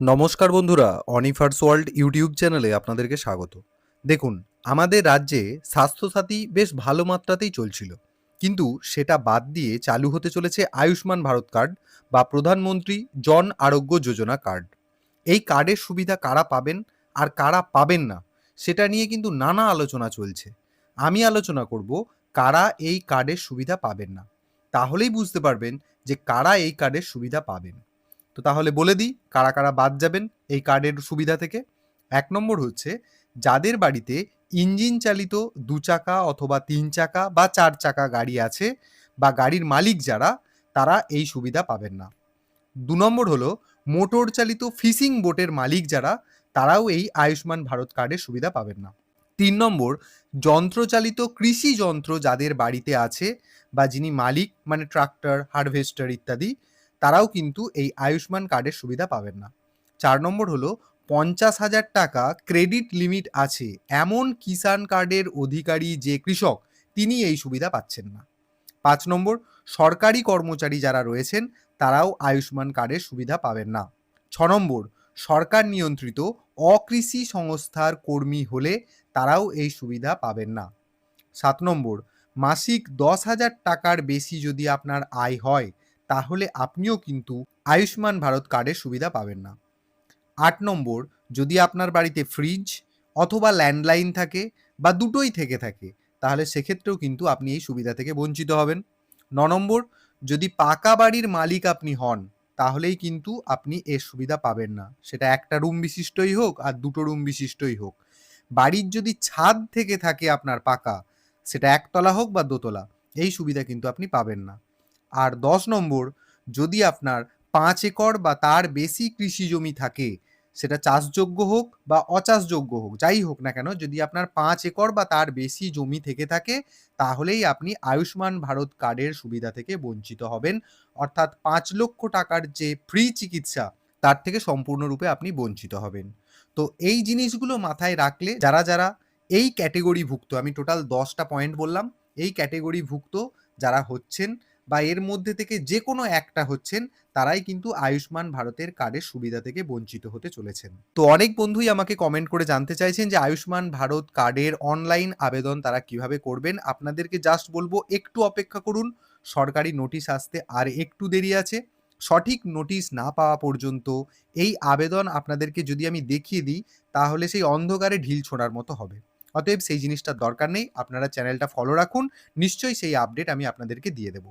নমস্কার বন্ধুরা, অনিফার্স world YouTube চ্যানেলে আপনাদেরকে স্বাগত। দেখুন, আমাদের রাজ্যে স্বাস্থ্যসাথী বেশ ভালো মাত্রাতেই চলছিল, কিন্তু সেটা বাদ দিয়ে চালু হতে চলেছে আয়ুষ্মান ভারত কার্ড বা প্রধানমন্ত্রী জন আরোগ্য যোজনা কার্ড। এই কার্ডের সুবিধা কারা পাবেন আর কারা পাবেন না, সেটা নিয়ে কিন্তু নানা আলোচনা চলছে। আমি আলোচনা করব কারা এই কার্ডের সুবিধা পাবেন না। তাহলেই বুঝতে পারবেন যে কারা এই কার্ডের সুবিধা পাবেন। তো তাহলে বলে দিই কারা কারা বাদ যাবেন এই কার্ডের সুবিধা থেকে। ১ নম্বর হচ্ছে যাদের বাড়িতে ইঞ্জিন চালিত ২ চাকা অথবা ৩ চাকা বা ৪ চাকা গাড়ি আছে বা গাড়ির মালিক যারা, তারা এই সুবিধা পাবেন না। ২ নম্বর হলো মোটর চালিত ফিশিং বোটের মালিক যারা, তারাও এই আয়ুষ্মান ভারত কার্ডের সুবিধা পাবেন না। ৩ নম্বর যন্ত্রচালিত কৃষি যন্ত্র যাদের বাড়িতে আছে বা যিনি মালিক মানে ট্রাক্টর, হারভেস্টার ইত্যাদি, তারাও কিন্তু এই আয়ুষ্মান কার্ডের সুবিধা পাবেন না। ৪ নম্বর হলো ৫০,০০০ টাকা ক্রেডিট লিমিট আছে এমন কিষাণ কার্ডের অধিকারী যে কৃষক, তিনি এই সুবিধা পাচ্ছেন না। ৫ নম্বর সরকারি কর্মচারী যারা রয়েছেন, তারাও আয়ুষ্মান কার্ডের সুবিধা পাবেন না। ৬ নম্বর সরকার নিয়ন্ত্রিত অকৃষি সংস্থার কর্মী হলে তারাও এই সুবিধা পাবেন না। ৭ নম্বর মাসিক ১০,০০০ টাকার বেশি যদি আপনার আয় হয়, তাহলে আপনিও কিন্তু আয়ুষ্মান ভারত কার্ডের সুবিধা পাবেন না। ৮ নম্বর যদি আপনার বাড়িতে ফ্রিজ অথবা ল্যান্ডলাইন থাকে বা দুটোই থেকে থাকে, তাহলে সেক্ষেত্রেও কিন্তু আপনি এই সুবিধা থেকে বঞ্চিত হবেন। ৯ নম্বর যদি পাকা বাড়ির মালিক আপনি হন, তাহলেই কিন্তু আপনি এর সুবিধা পাবেন না। সেটা একটা রুম বিশিষ্টই হোক আর দুটো রুম বিশিষ্টই হোক। বাড়ির যদি ছাদ থেকে থাকে আপনার পাকা, সেটা একতলা হোক বা দোতলা, এই সুবিধা কিন্তু আপনি পাবেন না। আর ১০ নম্বর যদি আপনার ৫ একর বা তার বেশি কৃষি জমি থাকে, সেটা চাষযোগ্য হোক বা অচাষযোগ্য হোক, যাই হোক না কেন, যদি আপনার ৫ একর বা তার বেশি জমি থেকে থাকে, তাহলেই আপনি আয়ুষ্মান ভারত কার্ডের সুবিধা থেকে বঞ্চিত হবেন। অর্থাৎ ৫,০০,০০০ টাকার যে ফ্রি চিকিৎসা, তার থেকে সম্পূর্ণরূপে আপনি বঞ্চিত হবেন। তো এই জিনিসগুলো মাথায় রাখলে যারা এই ক্যাটেগরিভুক্ত, আমি টোটাল ১০টা পয়েন্ট বললাম, এই ক্যাটেগরিভুক্ত যারা হচ্ছেন বা এর মধ্যে থেকে যেকোনো একটা হচ্ছেন, তারাই কিন্তু আয়ুষ্মান ভারতের কার্ডের সুবিধা থেকে বঞ্চিত হতে চলেছেন। তো অনেক বন্ধুই আমাকে কমেন্ট করে জানতে চাইছেন যে আয়ুষ্মান ভারত কার্ডের অনলাইন আবেদন তারা কিভাবে করবেন। আপনাদেরকে জাস্ট বলব একটু অপেক্ষা করুন। সরকারি নোটিশ আসতে আর একটু দেরি আছে। সঠিক নোটিশ না পাওয়া পর্যন্ত এই আবেদন আপনাদেরকে যদি আমি দেখিয়ে দিই, তাহলে সেই অন্ধকারে ঢিল ছোঁড়ার মতো হবে। অতএব সেই জিনিসটার দরকার নেই। আপনারা চ্যানেলটা ফলো রাখুন। নিশ্চয়ই সেই আপডেট আমি আপনাদেরকে দিয়ে দেব।